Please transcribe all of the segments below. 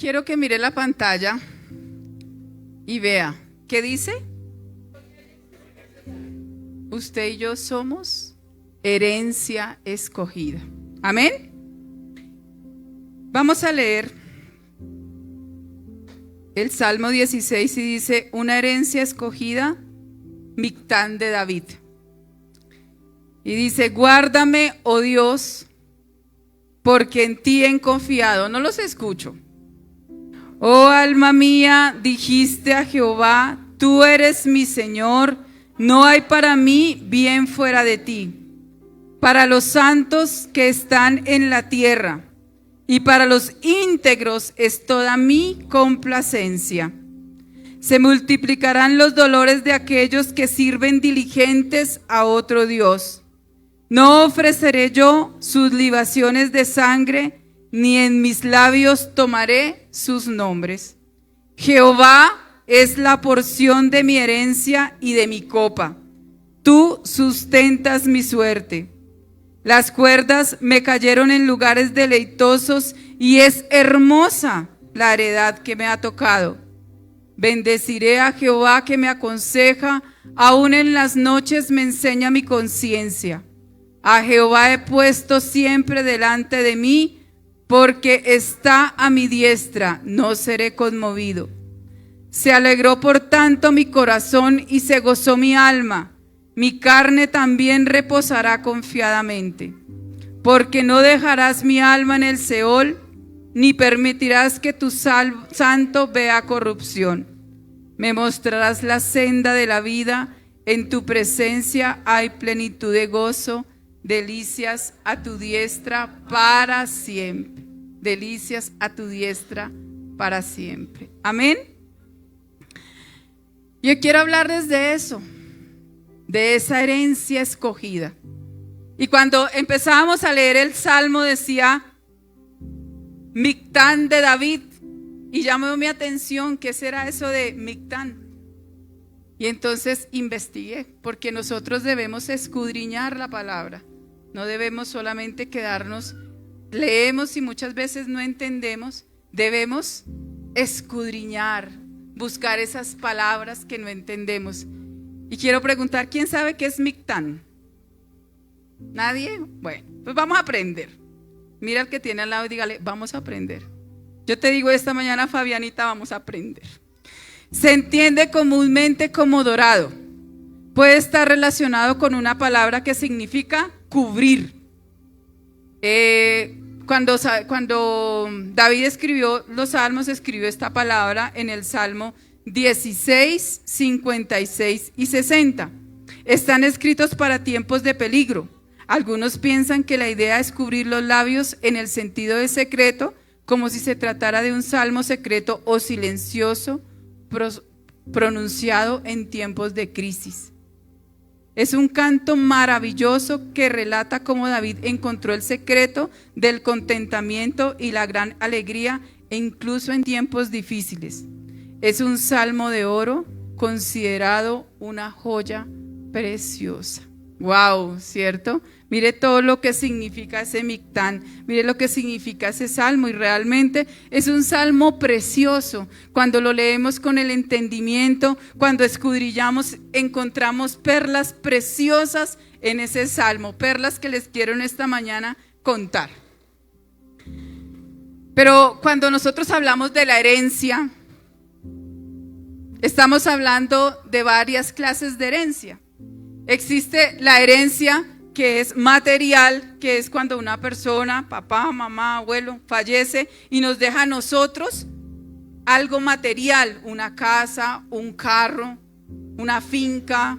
Quiero que mire la pantalla y vea, ¿qué dice? Usted y yo somos herencia escogida. Amén. Vamos a leer el Salmo 16 y dice: una herencia escogida, Mictán de David. Y dice: guárdame, oh Dios, porque en ti he confiado. No los escucho. Oh alma mía, dijiste a Jehová: tú eres mi Señor, no hay para mí bien fuera de ti. Para los santos que están en la tierra y para los íntegros es toda mi complacencia. Se multiplicarán los dolores de aquellos que sirven diligentes a otro Dios. No ofreceré yo sus libaciones de sangre, ni en mis labios tomaré sus nombres. Jehová es la porción de mi herencia y de mi copa. Tú sustentas mi suerte. Las cuerdas me cayeron en lugares deleitosos y es hermosa la heredad que me ha tocado. Bendeciré a Jehová que me aconseja, aún en las noches me enseña mi conciencia. A Jehová he puesto siempre delante de mí, porque está a mi diestra, no seré conmovido. Se alegró por tanto mi corazón y se gozó mi alma. Mi carne también reposará confiadamente, porque no dejarás mi alma en el Seol, ni permitirás que tu santo vea corrupción. Me mostrarás la senda de la vida, en tu presencia hay plenitud de gozo, delicias a tu diestra para siempre. Delicias a tu diestra para siempre. Amén. Yo quiero hablarles de eso, de esa herencia escogida. Y cuando empezábamos a leer el Salmo decía Mictán de David, y llamó mi atención qué será eso de Mictán. Y entonces investigué, porque nosotros debemos escudriñar la palabra, no debemos solamente quedarnos, leemos y muchas veces no entendemos, debemos escudriñar, buscar esas palabras que no entendemos. Y quiero preguntar, ¿quién sabe qué es Mictán? ¿Nadie? Bueno, pues vamos a aprender. Mira al que tiene al lado y dígale: vamos a aprender. Yo te digo esta mañana, Fabianita, vamos a aprender. Se entiende comúnmente como dorado. Puede estar relacionado con una palabra que significa cubrir. Cuando David escribió los salmos, escribió esta palabra en el Salmo 16, 56 y 60. Están escritos para tiempos de peligro. Algunos piensan que la idea es cubrir los labios en el sentido de secreto, como si se tratara de un salmo secreto o silencioso pronunciado en tiempos de crisis. Es un canto maravilloso que relata cómo David encontró el secreto del contentamiento y la gran alegría, incluso en tiempos difíciles. Es un salmo de oro considerado una joya preciosa. Wow, ¿cierto? Mire todo lo que significa ese Mictán, mire lo que significa ese salmo, y realmente es un salmo precioso. Cuando lo leemos con el entendimiento, cuando escudriñamos, encontramos perlas preciosas en ese salmo, perlas que les quiero en esta mañana contar. Pero cuando nosotros hablamos de la herencia, estamos hablando de varias clases de herencia. Existe la herencia que es material, que es cuando una persona, papá, mamá, abuelo, fallece y nos deja a nosotros algo material, una casa, un carro, una finca,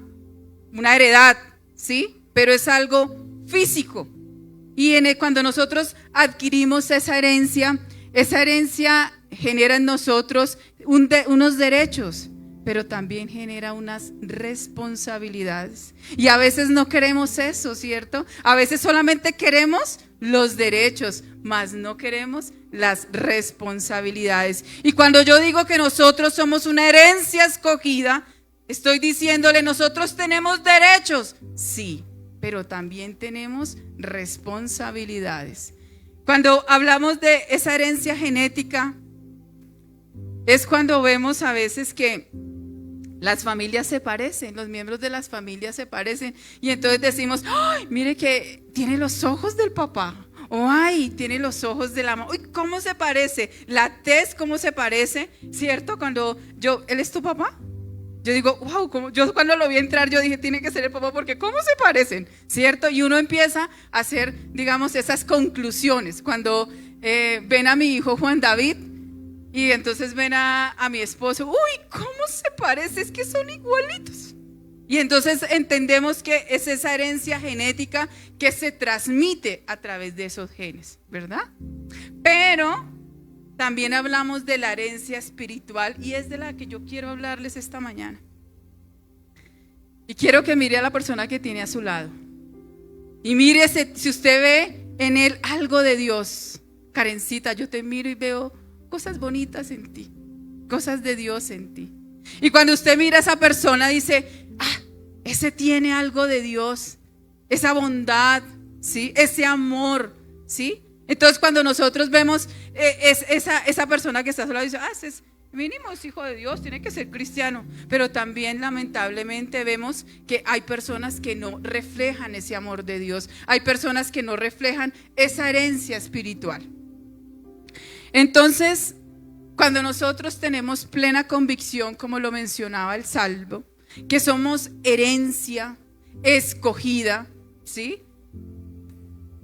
una heredad, ¿sí? Pero es algo físico. Y cuando nosotros adquirimos esa herencia genera en nosotros unos derechos, pero también genera unas responsabilidades. Y a veces no queremos eso, ¿cierto? A veces solamente queremos los derechos, mas no queremos las responsabilidades. Y cuando yo digo que nosotros somos una herencia escogida, estoy diciéndole: nosotros tenemos derechos, sí, pero también tenemos responsabilidades. Cuando hablamos de esa herencia genética, es cuando vemos a veces que las familias se parecen, los miembros de las familias se parecen y entonces decimos, ¡ay, mire que tiene los ojos del papá! O ¡ay, tiene los ojos de la mamá! ¡Uy, cómo se parece! La tez, ¿cómo se parece? ¿Cierto? Cuando ¿él es tu papá? Yo digo, wow, yo cuando lo vi entrar yo dije, tiene que ser el papá porque ¿cómo se parecen? ¿Cierto? Y uno empieza a hacer, digamos, esas conclusiones. Cuando ven a mi hijo Juan David, y entonces ven a mi esposo, uy, ¿cómo se parece? Es que son igualitos. Y entonces entendemos que es esa herencia genética que se transmite a través de esos genes, ¿verdad? Pero también hablamos de la herencia espiritual y es de la que yo quiero hablarles esta mañana. Y quiero que mire a la persona que tiene a su lado. Y mire si usted ve en él algo de Dios. Karencita, yo te miro y veo cosas bonitas en ti, cosas de Dios en ti. Y cuando usted mira a esa persona dice, ese tiene algo de Dios, esa bondad, ¿sí? Ese amor, ¿sí? Entonces cuando nosotros vemos esa persona que está a su lado dice, es mínimo es hijo de Dios, tiene que ser cristiano. Pero también lamentablemente vemos que hay personas que no reflejan ese amor de Dios, hay personas que no reflejan esa herencia espiritual. Entonces, cuando nosotros tenemos plena convicción, como lo mencionaba el Salmo, que somos herencia escogida, ¿sí?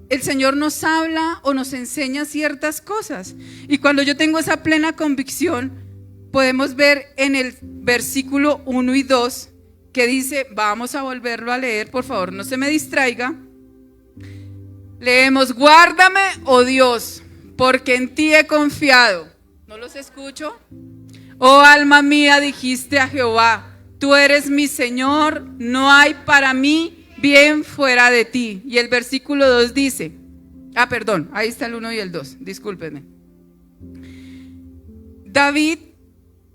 El Señor nos habla o nos enseña ciertas cosas. Y cuando yo tengo esa plena convicción, podemos ver en el versículo 1 y 2 que dice, vamos a volverlo a leer, por favor, no se me distraiga. Leemos, guárdame, oh Dios, porque en ti he confiado. ¿No los escucho? Oh alma mía, dijiste a Jehová, tú eres mi Señor, no hay para mí bien fuera de ti. Y el versículo 2 dice, perdón, ahí está el 1 y el 2, discúlpenme. David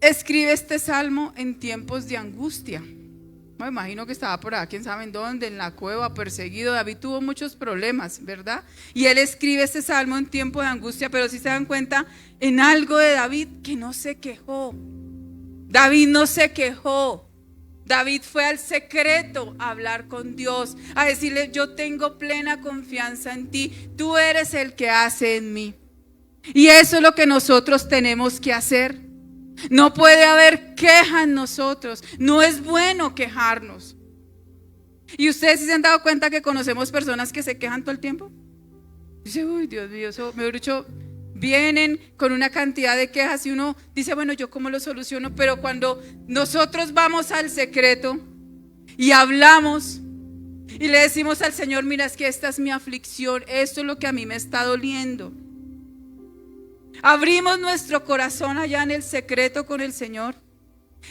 escribe este salmo en tiempos de angustia. Me imagino que estaba por ahí, quién sabe en dónde, en la cueva, perseguido. David tuvo muchos problemas, ¿verdad? Y él escribe este salmo en tiempo de angustia, pero si se dan cuenta, en algo de David que no se quejó. David no se quejó. David fue al secreto a hablar con Dios, a decirle, yo tengo plena confianza en ti, tú eres el que hace en mí. Y eso es lo que nosotros tenemos que hacer. No puede haber queja en nosotros, no es bueno quejarnos. ¿Y ustedes sí se han dado cuenta que conocemos personas que se quejan todo el tiempo? Dice, uy, Dios mío, eso mejor dicho, vienen con una cantidad de quejas y uno dice, bueno, ¿yo cómo lo soluciono? Pero cuando nosotros vamos al secreto y hablamos y le decimos al Señor, mira, es que esta es mi aflicción, esto es lo que a mí me está doliendo. Abrimos nuestro corazón allá en el secreto con el Señor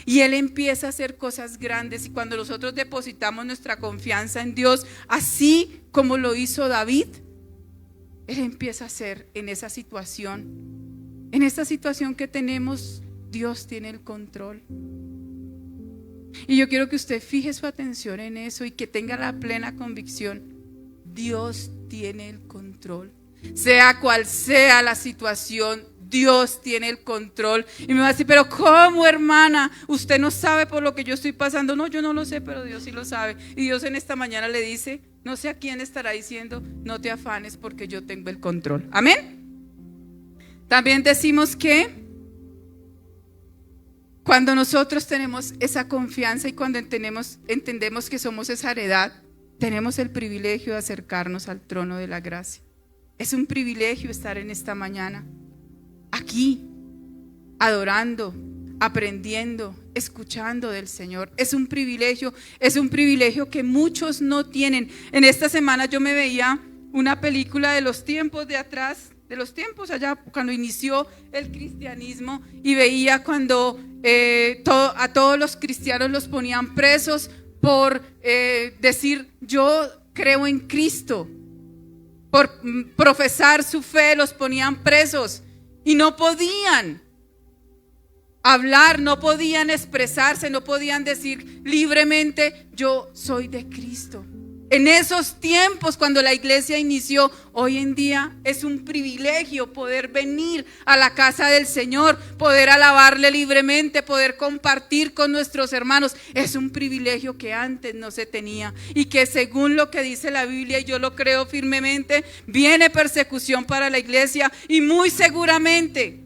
y Él empieza a hacer cosas grandes. Y cuando nosotros depositamos nuestra confianza en Dios, así como lo hizo David, Él empieza a hacer en esa situación. En esta situación que tenemos, Dios tiene el control. Y yo quiero que usted fije su atención en eso y que tenga la plena convicción. Dios tiene el control. Sea cual sea la situación, Dios tiene el control. Y me va a decir, pero ¿cómo, hermana? Usted no sabe por lo que yo estoy pasando. No, yo no lo sé, pero Dios sí lo sabe. Y Dios en esta mañana le dice, no sé a quién estará diciendo, no te afanes porque yo tengo el control. Amén. También decimos que cuando nosotros tenemos esa confianza y cuando entendemos que somos esa heredad, tenemos el privilegio de acercarnos al trono de la gracia. Es un privilegio estar en esta mañana, aquí, adorando, aprendiendo, escuchando del Señor. Es un privilegio que muchos no tienen. En esta semana yo me veía una película de los tiempos de atrás, de los tiempos allá cuando inició el cristianismo, y veía cuando a todos los cristianos los ponían presos por decir yo creo en Cristo. Por profesar su fe los ponían presos y no podían hablar, no podían expresarse, no podían decir libremente yo soy de Cristo. En esos tiempos, cuando la iglesia inició, hoy en día es un privilegio poder venir a la casa del Señor, poder alabarle libremente, poder compartir con nuestros hermanos. Es un privilegio que antes no se tenía y que, según lo que dice la Biblia, y yo lo creo firmemente, viene persecución para la iglesia y muy seguramente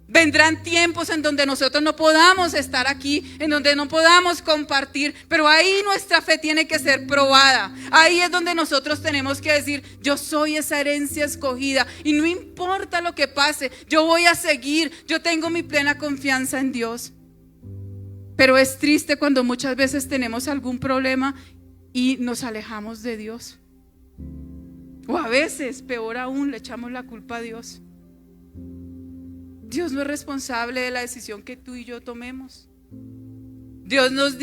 vendrán tiempos en donde nosotros no podamos estar aquí, en donde no podamos compartir, pero ahí nuestra fe tiene que ser probada. Ahí es donde nosotros tenemos que decir: yo soy esa herencia escogida y no importa lo que pase, yo voy a seguir, yo tengo mi plena confianza en Dios. Pero es triste cuando muchas veces tenemos algún problema y nos alejamos de Dios. O a veces, peor aún, le echamos la culpa a Dios. Dios no es responsable de la decisión que tú y yo tomemos. Dios nos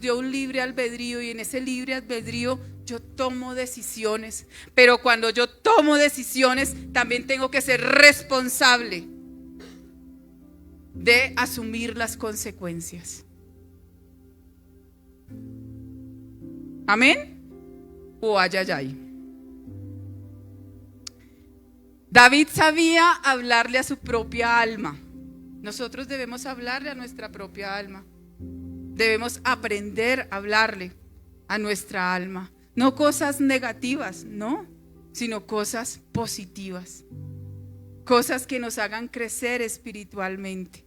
dio un libre albedrío, y en ese libre albedrío yo tomo decisiones. Pero cuando yo tomo decisiones, también tengo que ser responsable de asumir las consecuencias. ¿Amén? O ay, ay, ay. David sabía hablarle a su propia alma. Nosotros debemos hablarle a nuestra propia alma. Debemos aprender a hablarle a nuestra alma. No cosas negativas, no, sino cosas positivas. Cosas que nos hagan crecer espiritualmente.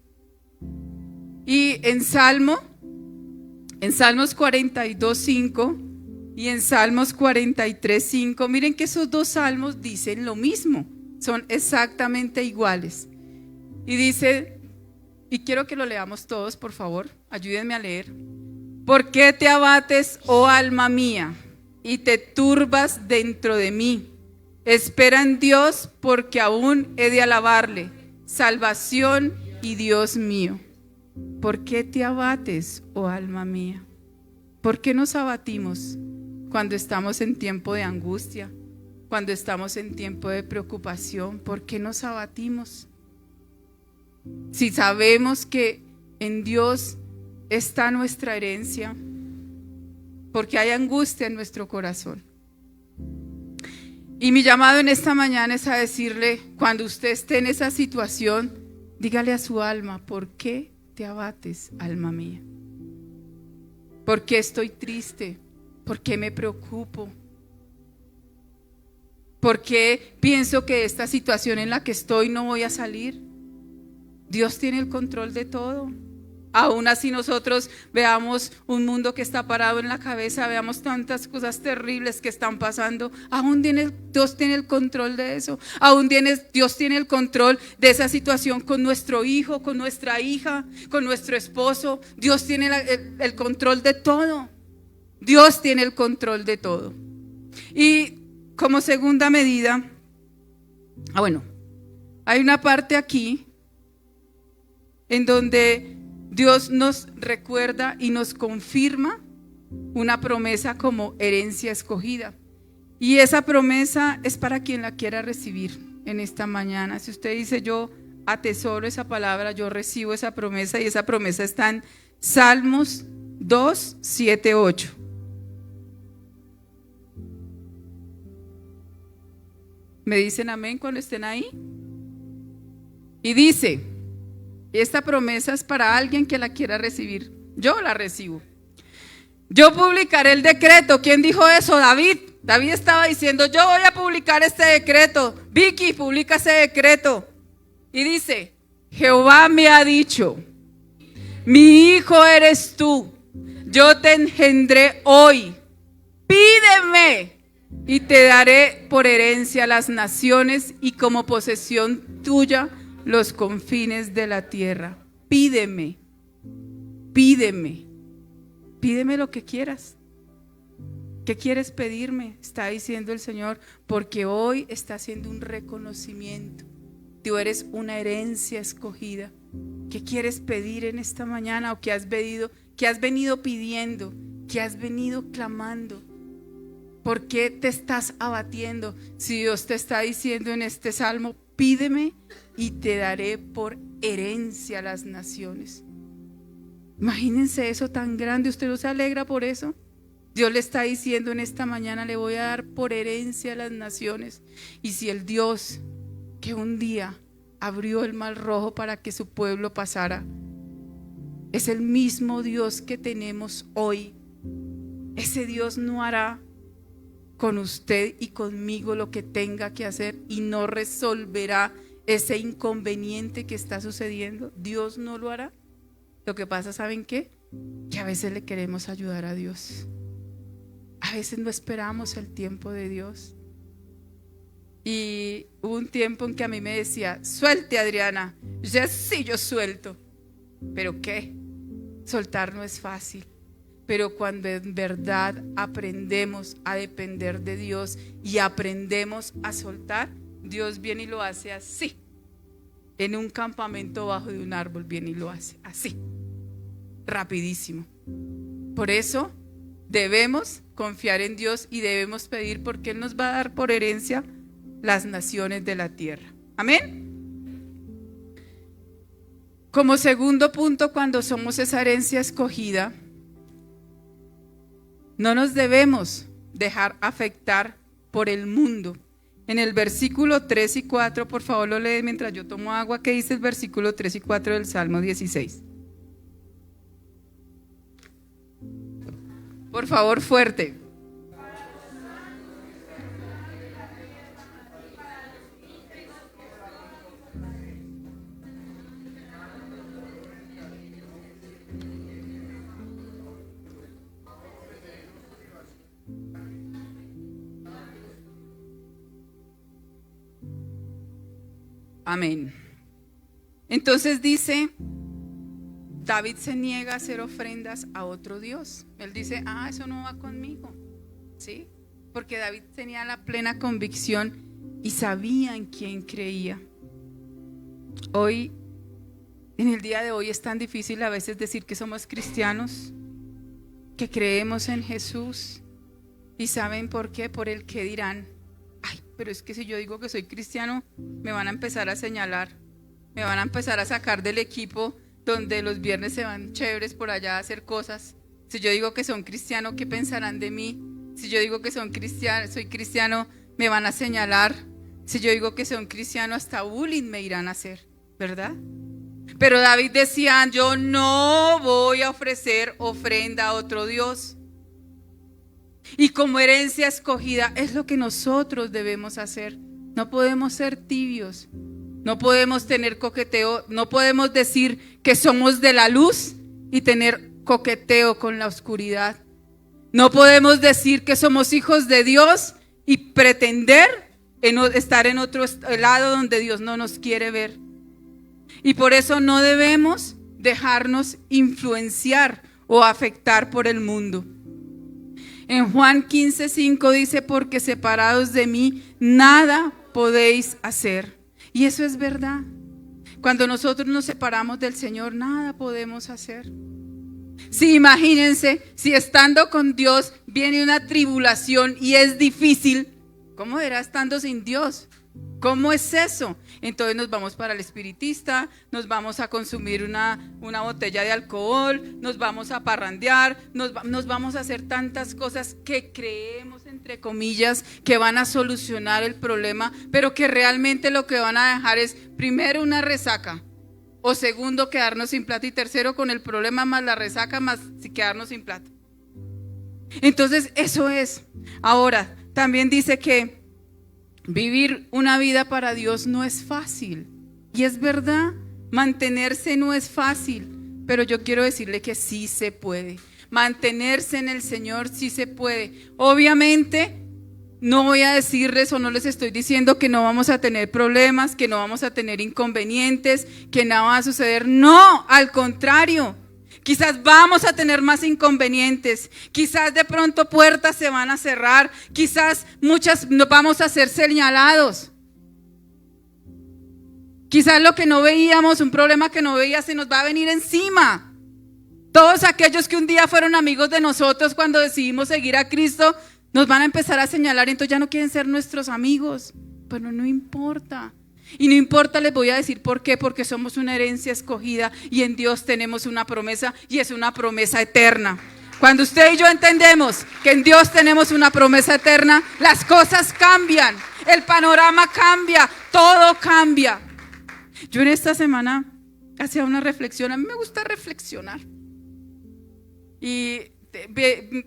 Y en Salmos 42:5 y en Salmos 43:5, miren que esos dos salmos dicen lo mismo. Son exactamente iguales. Y dice, y quiero que lo leamos todos, por favor, ayúdenme a leer. ¿Por qué te abates, oh alma mía, y te turbas dentro de mí? Espera en Dios, porque aún he de alabarle, salvación y Dios mío. ¿Por qué te abates, oh alma mía? ¿Por qué nos abatimos cuando estamos en tiempo de angustia? Cuando estamos en tiempo de preocupación, ¿por qué nos abatimos? Si sabemos que en Dios está nuestra herencia, porque hay angustia en nuestro corazón. Y mi llamado en esta mañana es a decirle, cuando usted esté en esa situación, dígale a su alma: ¿por qué te abates, alma mía? ¿Por qué estoy triste? ¿Por qué me preocupo? ¿Por qué pienso que de esta situación en la que estoy no voy a salir? Dios tiene el control de todo. Aún así nosotros veamos un mundo que está parado en la cabeza, veamos tantas cosas terribles que están pasando, aún Dios tiene el control de eso. Aún Dios tiene el control de esa situación con nuestro hijo, con nuestra hija, con nuestro esposo. Dios tiene el control de todo. Dios tiene el control de todo. Y como segunda medida, hay una parte aquí en donde Dios nos recuerda y nos confirma una promesa como herencia escogida. Y esa promesa es para quien la quiera recibir en esta mañana. Si usted dice: yo atesoro esa palabra, yo recibo esa promesa, y esa promesa está en Salmos 2, 7, 8. ¿Me dicen amén cuando estén ahí? Y dice, esta promesa es para alguien que la quiera recibir. Yo la recibo. Yo publicaré el decreto. ¿Quién dijo eso? David. David estaba diciendo: yo voy a publicar este decreto. Vicky, publica ese decreto. Y dice: Jehová me ha dicho: mi hijo eres tú. Yo te engendré hoy. Pídeme y te daré por herencia las naciones y como posesión tuya los confines de la tierra. Pídeme, pídeme, pídeme lo que quieras. ¿Qué quieres pedirme? Está diciendo el Señor, porque hoy está haciendo un reconocimiento. Tú eres una herencia escogida. ¿Qué quieres pedir en esta mañana? ¿O qué has venido pidiendo? ¿Qué has venido clamando? ¿Por qué te estás abatiendo? Si Dios te está diciendo en este salmo: pídeme y te daré por herencia las naciones. Imagínense eso tan grande. ¿Usted no se alegra por eso? Dios le está diciendo en esta mañana, le voy a dar por herencia a las naciones. Y si el Dios que un día abrió el mar rojo para que su pueblo pasara, es el mismo Dios que tenemos hoy, ese Dios no hará con usted y conmigo lo que tenga que hacer y no resolverá ese inconveniente que está sucediendo. Dios no lo hará. Lo que pasa, ¿saben qué? Que a veces le queremos ayudar a Dios. A veces no esperamos el tiempo de Dios. Y hubo un tiempo en que a mí me decía, suelte, Adriana. Yo decía, sí, yo suelto. ¿Pero qué? Soltar no es fácil. Pero cuando en verdad aprendemos a depender de Dios y aprendemos a soltar, Dios viene y lo hace así. En un campamento bajo de un árbol viene y lo hace así, rapidísimo. Por eso debemos confiar en Dios y debemos pedir, porque Él nos va a dar por herencia las naciones de la tierra. Amén. Como segundo punto, cuando somos esa herencia escogida, no nos debemos dejar afectar por el mundo. En el versículo 3 y 4, por favor lo leen mientras yo tomo agua. ¿Qué dice el versículo 3 y 4 del Salmo 16? Por favor, fuerte. Amén. Entonces dice, David se niega a hacer ofrendas a otro Dios. Él dice, eso no va conmigo, ¿sí? Porque David tenía la plena convicción y sabía en quién creía. Hoy, en el día de hoy, es tan difícil a veces decir que somos cristianos, que creemos en Jesús. ¿Y saben por qué? Por el que dirán. Pero es que si yo digo que soy cristiano, me van a empezar a señalar, me van a empezar a sacar del equipo donde los viernes se van chéveres por allá a hacer cosas. Si yo digo que son cristiano, ¿qué pensarán de mí? Si yo digo que soy cristiano, me van a señalar. Si yo digo que soy cristiano, hasta bullying me irán a hacer, ¿verdad? Pero David decía, yo no voy a ofrecer ofrenda a otro Dios. Y como herencia escogida es lo que nosotros debemos hacer. No podemos ser tibios, no podemos tener coqueteo, no podemos decir que somos de la luz y tener coqueteo con la oscuridad. No podemos decir que somos hijos de Dios y pretender estar en otro lado donde Dios no nos quiere ver. Y por eso no debemos dejarnos influenciar o afectar por el mundo. En Juan 15:5 dice, porque separados de mí nada podéis hacer. Y eso es verdad. Cuando nosotros nos separamos del Señor, nada podemos hacer. Sí, imagínense, si estando con Dios viene una tribulación y es difícil, ¿cómo era estando sin Dios? ¿Cómo es eso? Entonces nos vamos para el espiritista, nos vamos a consumir una botella de alcohol, nos vamos a parrandear, nos vamos a hacer tantas cosas que creemos, entre comillas, que van a solucionar el problema, pero que realmente lo que van a dejar es, primero, una resaca, o segundo, quedarnos sin plata, y tercero, con el problema más la resaca, más quedarnos sin plata. Entonces eso es. Ahora, también dice que vivir una vida para Dios no es fácil. Y es verdad, mantenerse no es fácil, pero yo quiero decirle que sí se puede. Mantenerse en el Señor sí se puede. Obviamente, no voy a decirles o no les estoy diciendo que no vamos a tener problemas, que no vamos a tener inconvenientes, que nada va a suceder. No, al contrario. Quizás vamos a tener más inconvenientes, quizás de pronto puertas se van a cerrar, quizás muchas nos vamos a ser señalados. Quizás lo que no veíamos, un problema que no veía, se nos va a venir encima. Todos aquellos que un día fueron amigos de nosotros cuando decidimos seguir a Cristo, nos van a empezar a señalar y entonces ya no quieren ser nuestros amigos. Pero no importa. Y no importa, les voy a decir por qué, porque somos una herencia escogida y en Dios tenemos una promesa y es una promesa eterna. Cuando usted y yo entendemos que en Dios tenemos una promesa eterna, las cosas cambian, el panorama cambia, todo cambia. Yo en esta semana hacía una reflexión, a mí me gusta reflexionar. Y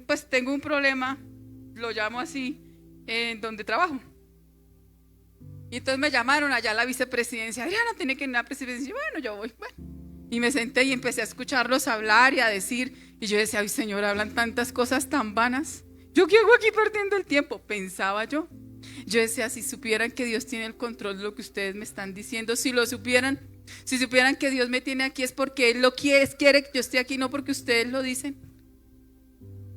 pues tengo un problema, lo llamo así, en donde trabajo. Y entonces me llamaron allá a la vicepresidencia. Adriana, tiene que ir a la presidencia. Bueno, yo voy. Bueno. Y me senté y empecé a escucharlos hablar y a decir. Y yo decía, ay Señor, hablan tantas cosas tan vanas. ¿Yo qué hago aquí perdiendo el tiempo? Pensaba yo. Yo decía, si supieran que Dios tiene el control de lo que ustedes me están diciendo, si lo supieran, si supieran que Dios me tiene aquí es porque Él lo quiere que yo esté aquí, no porque ustedes lo dicen.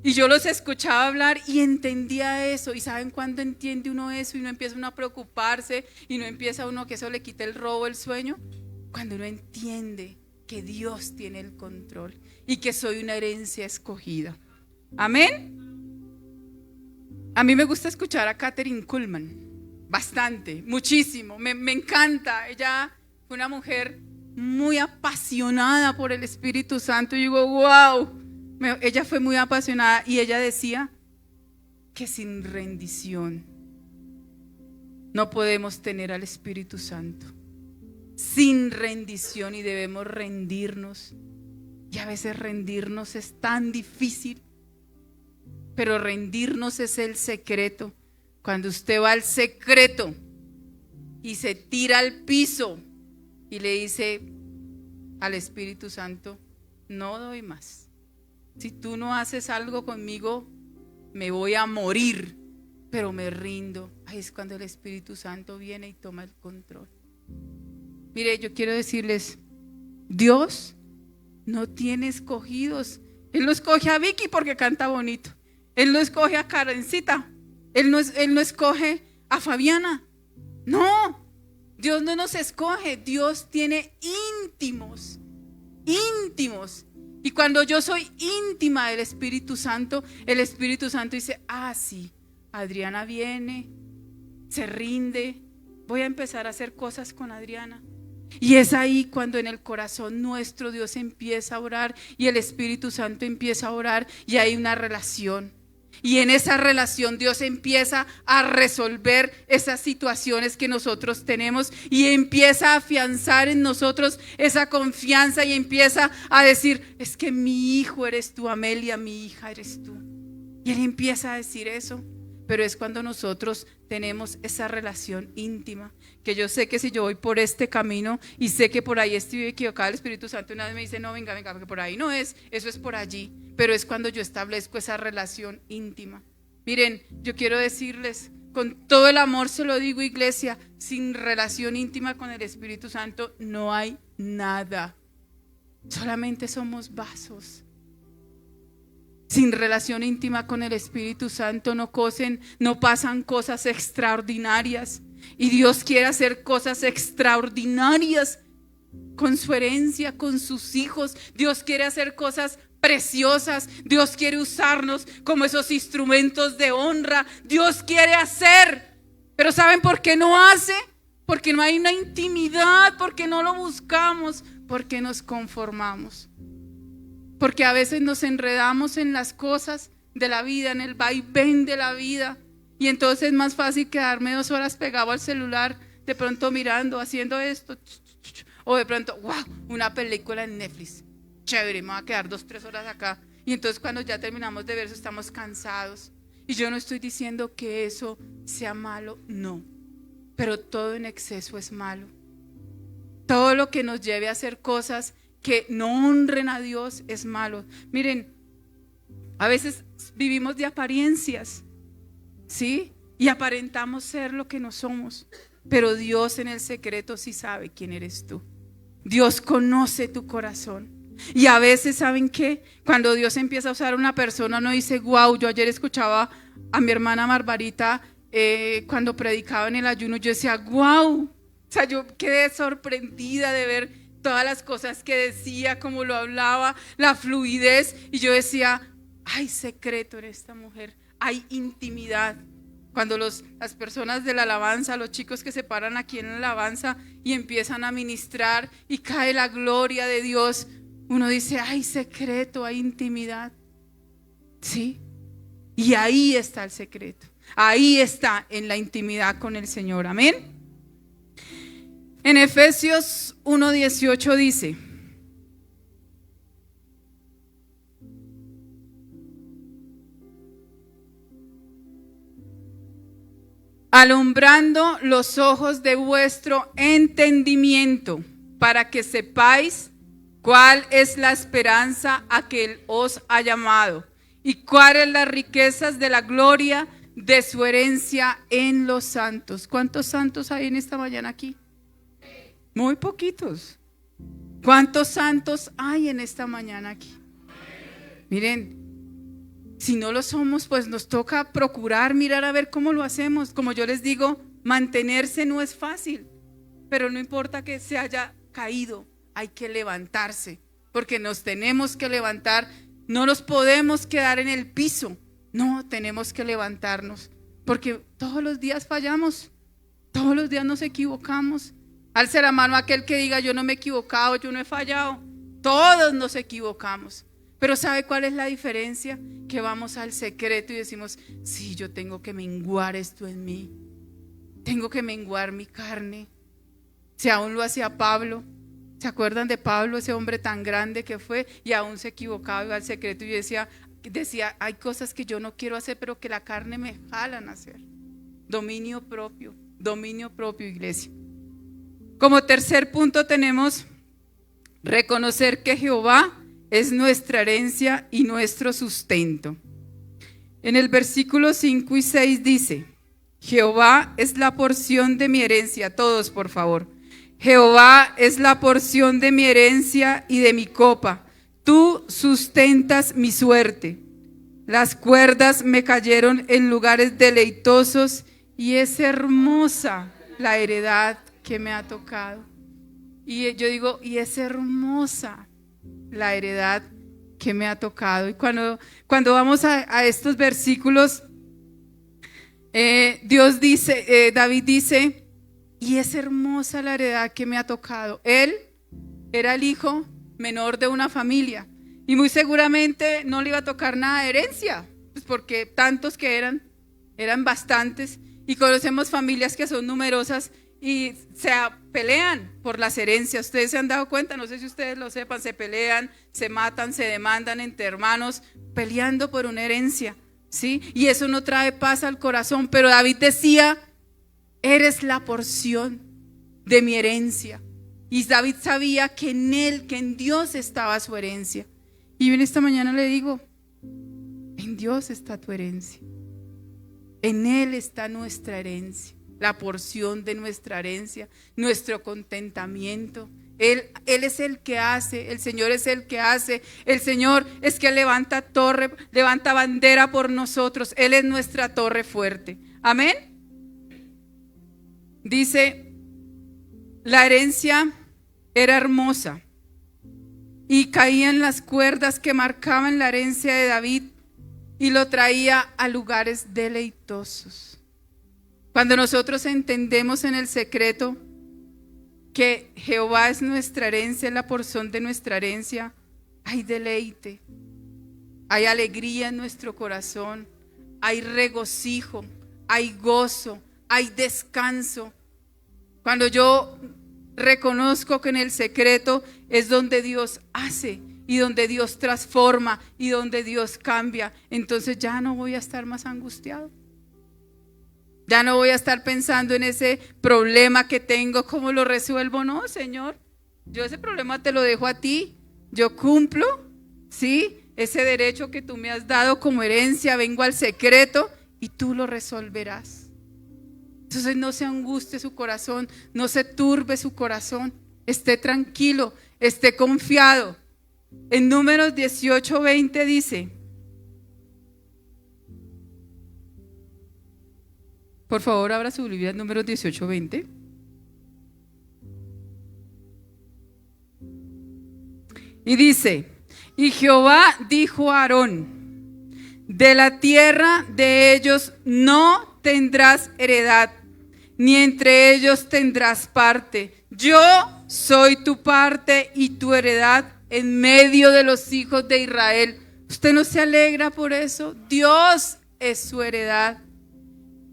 Y yo los escuchaba hablar y entendía eso. ¿Y saben cuándo entiende uno eso y no empieza uno a preocuparse y no empieza uno que eso le quite el robo, el sueño? Cuando uno entiende que Dios tiene el control y que soy una herencia escogida. Amén. A mí me gusta escuchar a Kathryn Kuhlman bastante, muchísimo, me encanta. Ella fue una mujer muy apasionada por el Espíritu Santo y digo, wow. Ella fue muy apasionada y ella decía que sin rendición no podemos tener al Espíritu Santo. Sin rendición, y debemos rendirnos. Y a veces rendirnos es tan difícil, pero rendirnos es el secreto. Cuando usted va al secreto y se tira al piso y le dice al Espíritu Santo, no doy más. Si tú no haces algo conmigo, me voy a morir, pero me rindo. Ahí es cuando el Espíritu Santo viene y toma el control. Mire, yo quiero decirles, Dios no tiene escogidos. Él no escoge a Vicky porque canta bonito. Él no escoge a Karencita. Él no escoge a Fabiana. No, Dios no nos escoge. Dios tiene íntimos. Y cuando yo soy íntima del Espíritu Santo, el Espíritu Santo dice, sí, Adriana viene, se rinde, voy a empezar a hacer cosas con Adriana. Y es ahí cuando en el corazón nuestro Dios empieza a orar y el Espíritu Santo empieza a orar y hay una relación. Y en esa relación Dios empieza a resolver esas situaciones que nosotros tenemos y empieza a afianzar en nosotros esa confianza y empieza a decir, es que mi hijo eres tú, Amelia, mi hija eres tú. Y Él empieza a decir eso, pero es cuando nosotros tenemos esa relación íntima, que yo sé que si yo voy por este camino y sé que por ahí estoy equivocada, el Espíritu Santo una vez me dice, no, venga, porque por ahí no es, eso es por allí. Pero es cuando yo establezco esa relación íntima. Miren, yo quiero decirles, con todo el amor se lo digo, iglesia, sin relación íntima con el Espíritu Santo no hay nada. Solamente somos vasos. Sin relación íntima con el Espíritu Santo no pasan cosas extraordinarias. Y Dios quiere hacer cosas extraordinarias con su herencia, con sus hijos. Dios quiere hacer cosas preciosas. Dios quiere usarnos como esos instrumentos de honra. Dios quiere hacer, pero ¿saben por qué no hace? Porque no hay una intimidad, porque no lo buscamos, porque nos conformamos, porque a veces nos enredamos en las cosas de la vida, en el vaivén de la vida, y entonces es más fácil quedarme 2 horas pegado al celular, de pronto mirando, haciendo esto, o de pronto, wow, una película en Netflix. Chévere, me voy a quedar 2-3 horas acá. Y entonces cuando ya terminamos de ver eso estamos cansados. Y yo no estoy diciendo que eso sea malo, no. Pero todo en exceso es malo. Todo lo que nos lleve a hacer cosas que no honren a Dios es malo. Miren, a veces vivimos de apariencias, ¿sí? Y aparentamos ser lo que no somos. Pero Dios en el secreto sí sabe quién eres tú. Dios conoce tu corazón. Y a veces, ¿saben qué? Cuando Dios empieza a usar a una persona, uno dice, wow, yo ayer escuchaba a mi hermana Marbarita cuando predicaba en el ayuno, yo decía, wow, o sea, yo quedé sorprendida de ver todas las cosas que decía, cómo lo hablaba, la fluidez, y yo decía, hay secreto en esta mujer, hay intimidad. Cuando las personas de la alabanza, los chicos que se paran aquí en la alabanza y empiezan a ministrar y cae la gloria de Dios, uno dice, hay secreto, hay intimidad. ¿Sí? Y ahí está el secreto. Ahí está en la intimidad con el Señor. Amén. En Efesios 1:18 dice: alumbrando los ojos de vuestro entendimiento, para que sepáis cuál es la esperanza a que Él os ha llamado y cuáles las riquezas de la gloria de su herencia en los santos. ¿Cuántos santos hay en esta mañana aquí? Muy poquitos. ¿Cuántos santos hay en esta mañana aquí? Miren, si no lo somos, pues nos toca procurar mirar a ver cómo lo hacemos. Como yo les digo, mantenerse no es fácil, pero no importa que se haya caído, hay que levantarse, porque nos tenemos que levantar. No nos podemos quedar en el piso, no, tenemos que levantarnos, porque todos los días fallamos, todos los días nos equivocamos. Alce la mano aquel que diga: yo no me he equivocado, yo no he fallado. Todos nos equivocamos. Pero ¿sabe cuál es la diferencia? Que vamos al secreto y decimos: sí, yo tengo que menguar esto en mí, tengo que menguar mi carne. Si aún lo hacía Pablo, ¿se acuerdan de Pablo, ese hombre tan grande que fue y aún se equivocaba, iba al secreto y decía, hay cosas que yo no quiero hacer, pero que la carne me jalan a hacer? Dominio propio, iglesia. Como tercer punto tenemos reconocer que Jehová es nuestra herencia y nuestro sustento. En el versículo 5 y 6 dice: Jehová es la porción de mi herencia. Todos, por favor. Jehová es la porción de mi herencia y de mi copa. Tú sustentas mi suerte. Las cuerdas me cayeron en lugares deleitosos y es hermosa la heredad que me ha tocado. Y yo digo, y es hermosa la heredad que me ha tocado. Y cuando vamos a estos versículos, David dice: y es hermosa la heredad que me ha tocado. Él era el hijo menor de una familia y muy seguramente no le iba a tocar nada de herencia, pues porque tantos que eran bastantes, y conocemos familias que son numerosas y se pelean por las herencias. Ustedes se han dado cuenta, no sé si ustedes lo sepan, se pelean, se matan, se demandan entre hermanos, peleando por una herencia, ¿sí? Y eso no trae paz al corazón. Pero David decía: eres la porción de mi herencia. Y David sabía que en él, que en Dios estaba su herencia. Y yo en esta mañana le digo: en Dios está tu herencia, en Él está nuestra herencia, la porción de nuestra herencia, nuestro contentamiento. Él es el que hace, el Señor es el que hace. El Señor es que levanta torre, levanta bandera por nosotros. Él es nuestra torre fuerte. Amén. Dice: la herencia era hermosa y caían las cuerdas que marcaban la herencia de David y lo traía a lugares deleitosos. Cuando nosotros entendemos en el secreto que Jehová es nuestra herencia, es la porción de nuestra herencia, hay deleite, hay alegría en nuestro corazón, hay regocijo, hay gozo, hay descanso. Cuando yo reconozco que en el secreto es donde Dios hace y donde Dios transforma y donde Dios cambia, entonces ya no voy a estar más angustiado. Ya no voy a estar pensando en ese problema que tengo, ¿cómo lo resuelvo? No, Señor, yo ese problema te lo dejo a ti. Yo cumplo, ¿sí?, ese derecho que tú me has dado como herencia. Vengo al secreto y tú lo resolverás. Entonces no se angustie su corazón, no se turbe su corazón. Esté tranquilo, esté confiado. En Números 18:20 dice, por favor, abra su Biblia en Números 18:20. Y dice: y Jehová dijo a Aarón: de la tierra de ellos no tendrás heredad, ni entre ellos tendrás parte. Yo soy tu parte y tu heredad en medio de los hijos de Israel. ¿Usted no se alegra por eso? Dios es su heredad.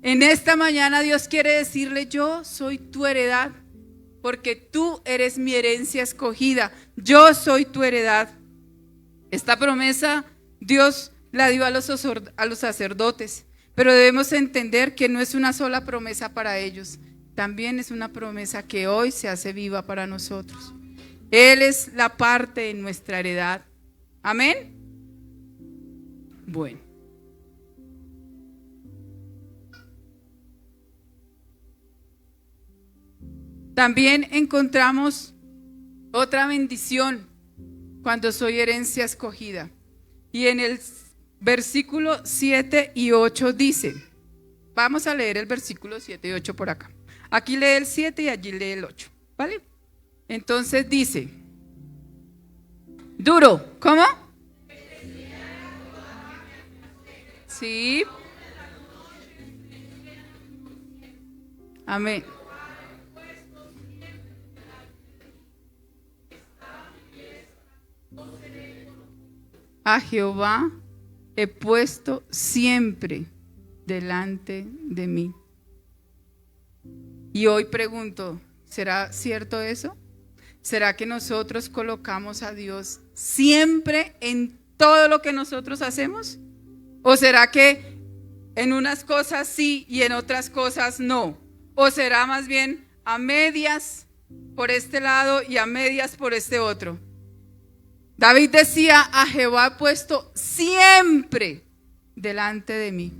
En esta mañana Dios quiere decirle: yo soy tu heredad, porque tú eres mi herencia escogida. Yo soy tu heredad. Esta promesa Dios la dio a los sacerdotes, pero debemos entender que no es una sola promesa para ellos, también es una promesa que hoy se hace viva para nosotros. Él es la parte de nuestra heredad. Amén. Bueno. También encontramos otra bendición cuando soy herencia escogida. Y en el versículo 7 y 8 dice, vamos a leer el versículo 7 y 8 por acá. Aquí lee el 7 y allí lee el 8, ¿vale? Entonces dice, duro, ¿cómo? Sí. Amén. A Jehová he puesto siempre delante de mí. Y hoy pregunto, ¿será cierto eso? ¿Será que nosotros colocamos a Dios siempre en todo lo que nosotros hacemos? ¿O será que en unas cosas sí y en otras cosas no? ¿O será más bien a medias por este lado y a medias por este otro? David decía, a Jehová he puesto siempre delante de mí.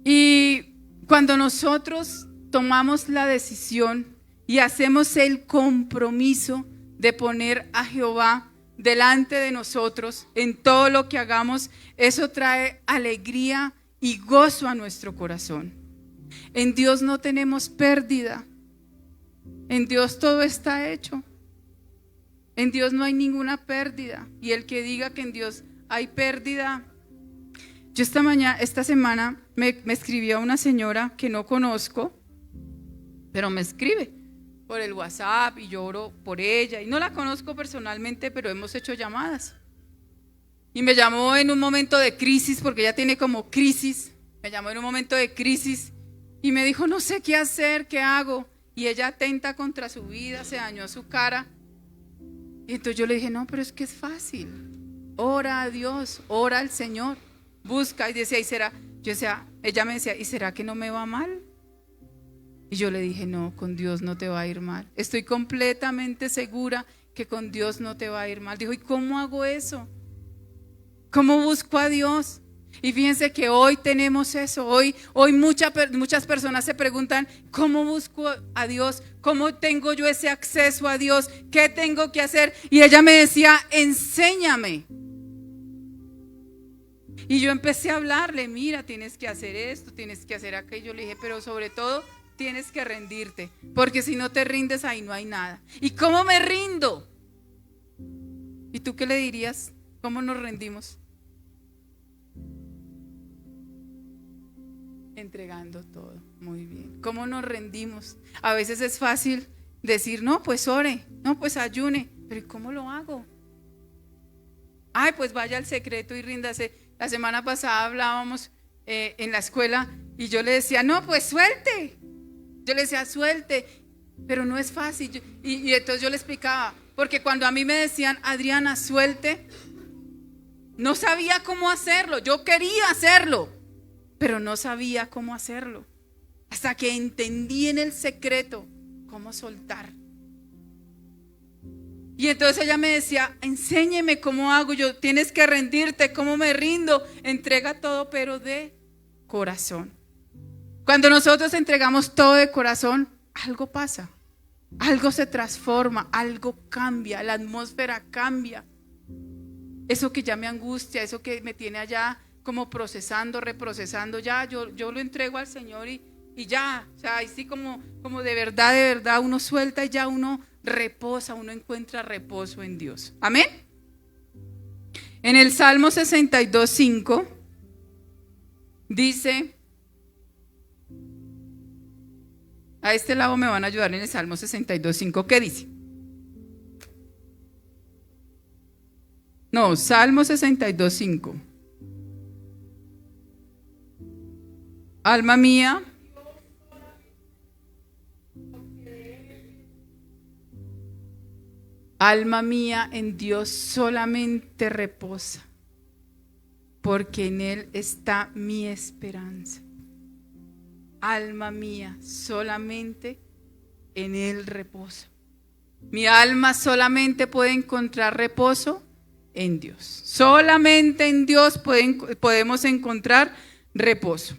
Y cuando nosotros tomamos la decisión y hacemos el compromiso de poner a Jehová delante de nosotros en todo lo que hagamos, eso trae alegría y gozo a nuestro corazón. En Dios no tenemos pérdida. En Dios todo está hecho. En Dios no hay ninguna pérdida. Y el que diga que en Dios hay pérdida. Yo esta semana me escribió una señora que no conozco, pero me escribe por el WhatsApp y yo oro por ella. Y no la conozco personalmente, pero hemos hecho llamadas. Y me llamó en un momento de crisis, porque ella tiene como crisis. Me llamó en un momento de crisis y me dijo, no sé qué hacer, qué hago. Y ella atenta contra su vida, se dañó su cara. Y entonces yo le dije, no, pero es que es fácil. Ora a Dios, ora al Señor, busca. Y decía, ella me decía, ¿y será que no me va mal? Y yo le dije, no, con Dios no te va a ir mal. Estoy completamente segura que con Dios no te va a ir mal. Dijo, ¿y cómo hago eso? ¿Cómo busco a Dios? Y fíjense que hoy tenemos eso. Hoy muchas personas se preguntan, ¿cómo busco a Dios? ¿Cómo tengo yo ese acceso a Dios? ¿Qué tengo que hacer? Y ella me decía, enséñame. Y yo empecé a hablarle, mira, tienes que hacer esto, tienes que hacer aquello. Le dije, pero sobre todo tienes que rendirte, porque si no te rindes ahí no hay nada. ¿Y cómo me rindo? ¿Y tú qué le dirías? ¿Cómo nos rendimos? Entregando todo. Muy bien. ¿Cómo nos rendimos? A veces es fácil decir, no, pues ore, no, pues ayune, pero ¿y cómo lo hago? Ay, pues vaya al secreto y ríndase. La semana pasada hablábamos en la escuela y yo le decía, no, pues suelte. Yo le decía, suelte, pero no es fácil. Y entonces yo le explicaba, porque cuando a mí me decían, Adriana, suelte, no sabía cómo hacerlo. Yo quería hacerlo, pero no sabía cómo hacerlo. Hasta que entendí en el secreto cómo soltar. Y entonces ella me decía, enséñeme cómo hago. Yo, tienes que rendirte, ¿cómo me rindo? Entrega todo, pero de corazón. Cuando nosotros entregamos todo de corazón, algo pasa, algo se transforma, algo cambia, la atmósfera cambia. Eso que ya me angustia, eso que me tiene allá como procesando, reprocesando, ya yo lo entrego al Señor y ya, o sea, así como de verdad uno suelta y ya uno reposa, uno encuentra reposo en Dios. Amén. En el Salmo 62:5 dice, a este lado me van a ayudar en el Salmo 62:5, ¿qué dice? No, Salmo 62:5. Alma mía, alma mía, en Dios solamente reposa, porque en Él está mi esperanza. Alma mía, solamente en Él reposa. Mi alma solamente puede encontrar reposo en Dios. Solamente en Dios podemos encontrar reposo.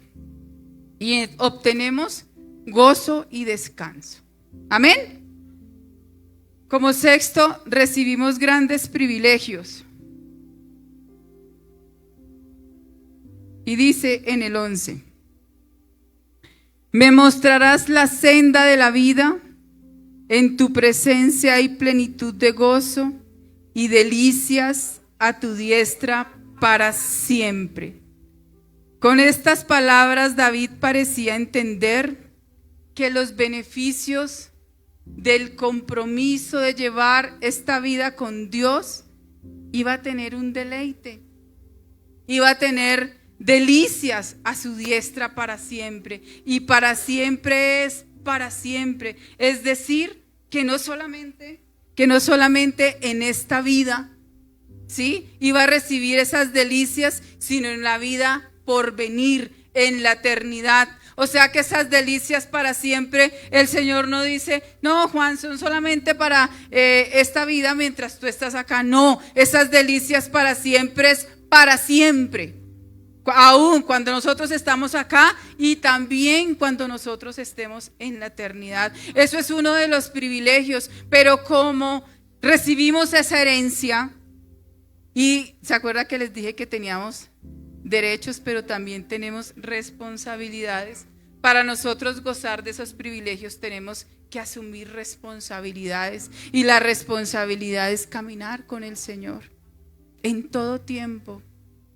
Y obtenemos gozo y descanso. Amén. Como sexto, recibimos grandes privilegios. Y dice en el 11: me mostrarás la senda de la vida, en tu presencia hay plenitud de gozo y delicias a tu diestra para siempre. Con estas palabras David parecía entender que los beneficios del compromiso de llevar esta vida con Dios iba a tener un deleite, iba a tener delicias a su diestra para siempre, y para siempre es para siempre. Es decir, que no solamente en esta vida, ¿sí?, iba a recibir esas delicias, sino en la vida por venir, en la eternidad. O sea que esas delicias para siempre, el Señor no dice: no, Juan, son solamente para esta vida mientras tú estás acá. No, esas delicias para siempre es para siempre. Aún cuando nosotros estamos acá y también cuando nosotros estemos en la eternidad. Eso es uno de los privilegios. Pero como recibimos esa herencia, y se acuerda que les dije que teníamos derechos, pero también tenemos responsabilidades. Para nosotros gozar de esos privilegios tenemos que asumir responsabilidades, y la responsabilidad es caminar con el Señor en todo tiempo,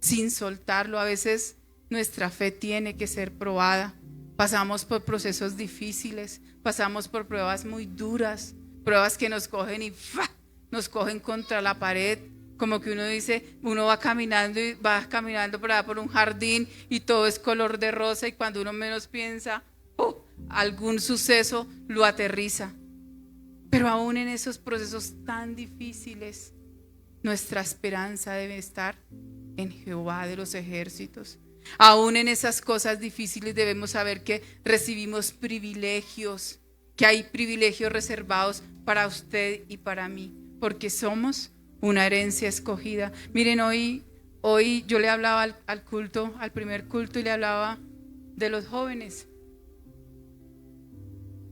sin soltarlo. A veces nuestra fe tiene que ser probada. Pasamos por procesos difíciles, pasamos por pruebas muy duras, pruebas que nos cogen y nos cogen contra la pared. Como que uno dice, uno va caminando por allá por un jardín y todo es color de rosa, y cuando uno menos piensa, algún suceso lo aterriza. Pero aún en esos procesos tan difíciles, nuestra esperanza debe estar en Jehová de los ejércitos. Aún en esas cosas difíciles debemos saber que recibimos privilegios, que hay privilegios reservados para usted y para mí, porque somos una herencia escogida. Miren, hoy yo le hablaba al culto, al primer culto, y le hablaba de los jóvenes.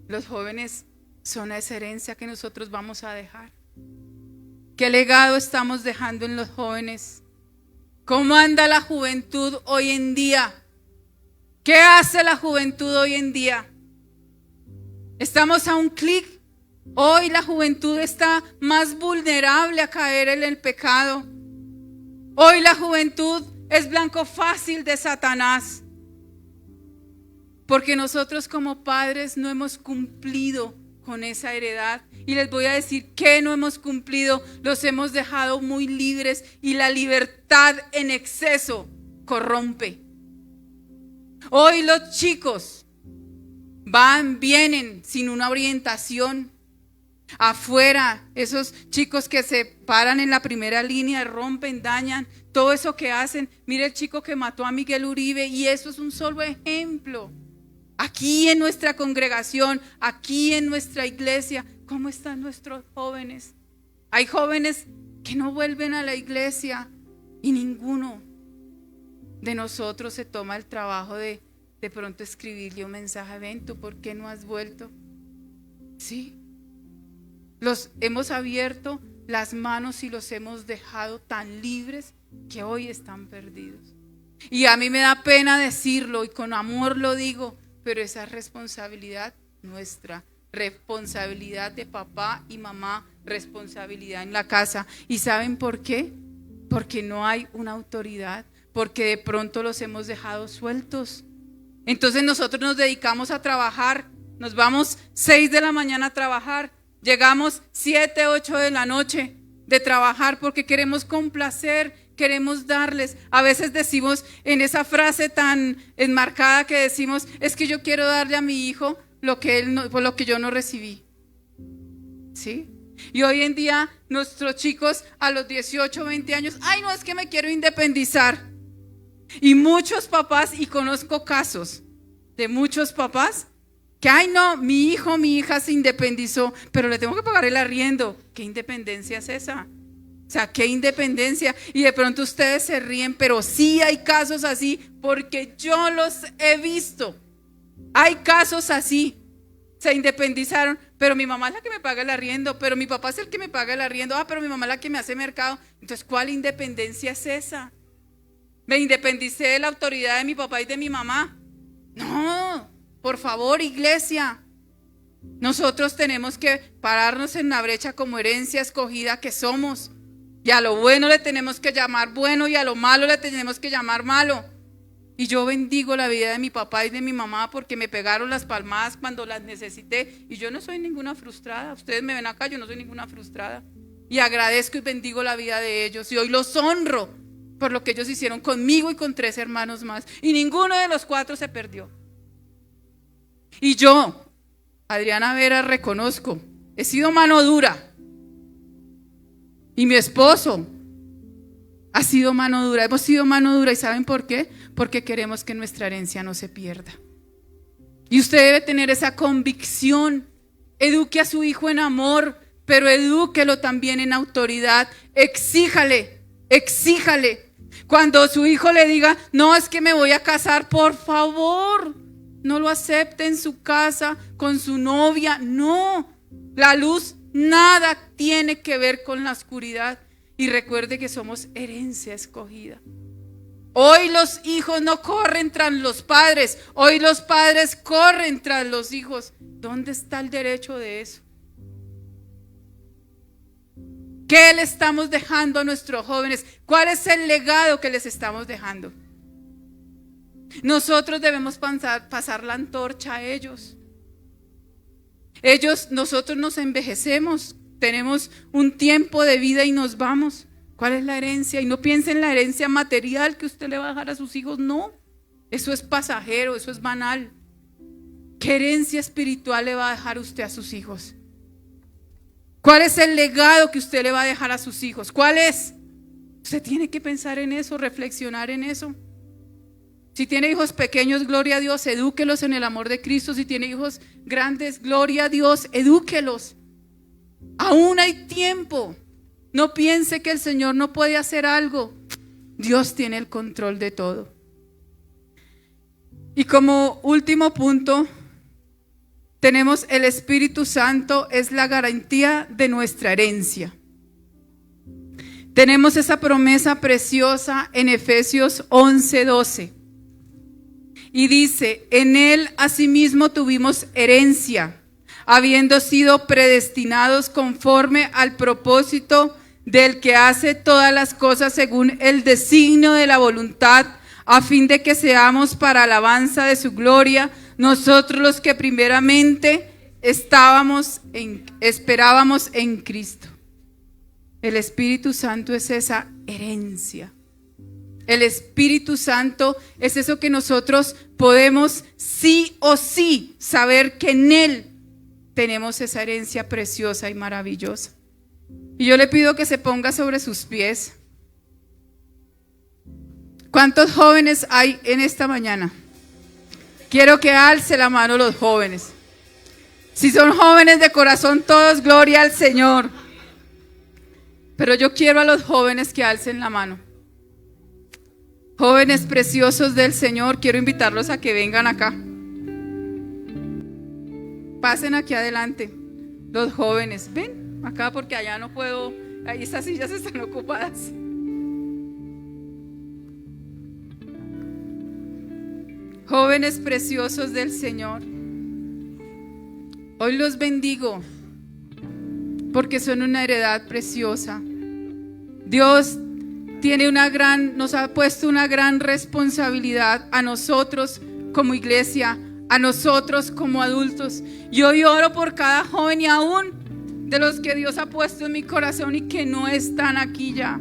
Los jóvenes son esa herencia que nosotros vamos a dejar. ¿Qué legado estamos dejando en los jóvenes? ¿Cómo anda la juventud hoy en día? ¿Qué hace la juventud hoy en día? Estamos a un clic. Hoy la juventud está más vulnerable a caer en el pecado. Hoy la juventud es blanco fácil de Satanás, porque nosotros como padres no hemos cumplido con esa heredad. Y les voy a decir que no hemos cumplido, los hemos dejado muy libres, y la libertad en exceso corrompe. Hoy los chicos vienen sin una orientación. Afuera, esos chicos que se paran en la primera línea, rompen, dañan, todo eso que hacen. Mire el chico que mató a Miguel Uribe, y eso es un solo ejemplo. Aquí en nuestra congregación, aquí en nuestra iglesia, ¿cómo están nuestros jóvenes? Hay jóvenes que no vuelven a la iglesia, y ninguno de nosotros se toma el trabajo de pronto escribirle un mensaje: ven, ¿tú por qué no has vuelto? Sí. Los hemos abierto las manos y los hemos dejado tan libres que hoy están perdidos. Y a mí me da pena decirlo, y con amor lo digo, pero esa es responsabilidad nuestra, responsabilidad de papá y mamá, responsabilidad en la casa. ¿Y saben por qué? Porque no hay una autoridad, porque de pronto los hemos dejado sueltos. Entonces nosotros nos dedicamos a trabajar, nos vamos 6 de la mañana a trabajar, llegamos 7, 8 de la noche, de trabajar porque queremos complacer, queremos darles. A veces decimos en esa frase tan enmarcada que decimos, es que yo quiero darle a mi hijo lo que él no, por lo que yo no recibí. ¿Sí? Y hoy en día nuestros chicos a los 18, 20 años, ay no, es que me quiero independizar. Y muchos papás, y conozco casos de muchos papás que, ay no, mi hijo, mi hija se independizó, pero le tengo que pagar el arriendo. ¿Qué independencia es esa? O sea, ¿qué independencia? Y de pronto ustedes se ríen, pero sí hay casos así, porque yo los he visto. Hay casos así. Se independizaron, pero mi mamá es la que me paga el arriendo, pero mi papá es el que me paga el arriendo, pero mi mamá es la que me hace mercado. Entonces, ¿cuál independencia es esa? ¿Me independicé de la autoridad de mi papá y de mi mamá? No, por favor, iglesia. Nosotros tenemos que pararnos en la brecha como herencia escogida que somos. Y a lo bueno le tenemos que llamar bueno y a lo malo le tenemos que llamar malo. Y yo bendigo la vida de mi papá y de mi mamá porque me pegaron las palmadas cuando las necesité. Y yo no soy ninguna frustrada. Ustedes me ven acá, yo no soy ninguna frustrada. Y agradezco y bendigo la vida de ellos. Y hoy los honro por lo que ellos hicieron conmigo y con 3 hermanos más. Y ninguno de los 4 se perdió. Y yo, Adriana Vera, reconozco, he sido mano dura. Y mi esposo ha sido mano dura. Hemos sido mano dura. ¿Y saben por qué? Porque queremos que nuestra herencia no se pierda. Y usted debe tener esa convicción. Eduque a su hijo en amor, pero edúquelo también en autoridad. Exíjale. Cuando su hijo le diga, no, es que me voy a casar, por favor, no lo acepte en su casa con su novia. No, la luz nada tiene que ver con la oscuridad. Y recuerde que somos herencia escogida. Hoy los hijos no corren tras los padres. Hoy los padres corren tras los hijos. ¿Dónde está el derecho de eso? ¿Qué le estamos dejando a nuestros jóvenes? ¿Cuál es el legado que les estamos dejando? Nosotros debemos pasar la antorcha a ellos. Nosotros nos envejecemos. Tenemos un tiempo de vida y nos vamos. ¿Cuál es la herencia? Y no piense en la herencia material que usted le va a dejar a sus hijos. No, eso es pasajero, eso es banal. ¿Qué herencia espiritual le va a dejar usted a sus hijos? ¿Cuál es el legado que usted le va a dejar a sus hijos? ¿Cuál es? Usted tiene que pensar en eso, reflexionar en eso. Si tiene hijos pequeños, gloria a Dios, edúquelos en el amor de Cristo. Si tiene hijos grandes, gloria a Dios, edúquelos. Aún hay tiempo. No piense que el Señor no puede hacer algo. Dios tiene el control de todo. Y como último punto, tenemos el Espíritu Santo, es la garantía de nuestra herencia. Tenemos esa promesa preciosa en Efesios 11:12. Y dice, en Él asimismo tuvimos herencia, habiendo sido predestinados conforme al propósito del que hace todas las cosas según el designio de la voluntad, a fin de que seamos para alabanza de su gloria, nosotros los que primeramente esperábamos en Cristo. El Espíritu Santo es esa herencia. El Espíritu Santo es eso que nosotros podemos sí o sí saber que en Él tenemos esa herencia preciosa y maravillosa. Y yo le pido que se ponga sobre sus pies. ¿Cuántos jóvenes hay en esta mañana? Quiero que alce la mano los jóvenes. Si son jóvenes de corazón todos, gloria al Señor. Pero yo quiero a los jóvenes que alcen la mano. Jóvenes preciosos del Señor, quiero invitarlos a que vengan acá. Pasen aquí adelante, los jóvenes. Ven acá porque allá no puedo, ahí estas sillas están ocupadas. Jóvenes preciosos del Señor, hoy los bendigo porque son una heredad preciosa. Dios nos ha puesto una gran responsabilidad a nosotros como iglesia, a nosotros como adultos. Yo oro por cada joven y aún de los que Dios ha puesto en mi corazón y que no están aquí ya.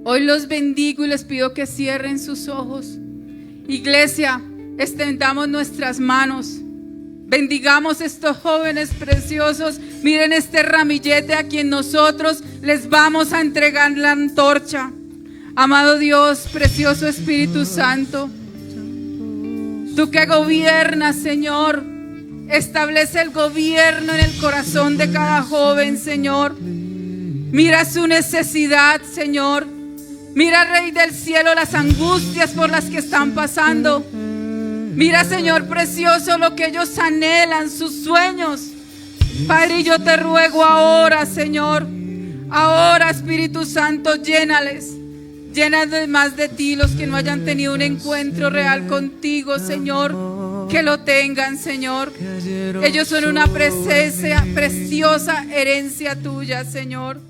Hoy los bendigo y les pido que cierren sus ojos. Iglesia, extendamos nuestras manos. Bendigamos estos jóvenes preciosos. Miren este ramillete a quien nosotros les vamos a entregar la antorcha. Amado Dios, precioso Espíritu Santo, tú que gobiernas, Señor, establece el gobierno en el corazón de cada joven, Señor. Mira su necesidad, Señor. Mira, Rey del cielo, las angustias por las que están pasando. Mira, Señor precioso, lo que ellos anhelan, sus sueños. Padre, yo te ruego ahora, Señor, ahora, Espíritu Santo, llénales. Llena más de ti los que no hayan tenido un encuentro real contigo, Señor. Que lo tengan, Señor. Ellos son una preciosa herencia tuya, Señor.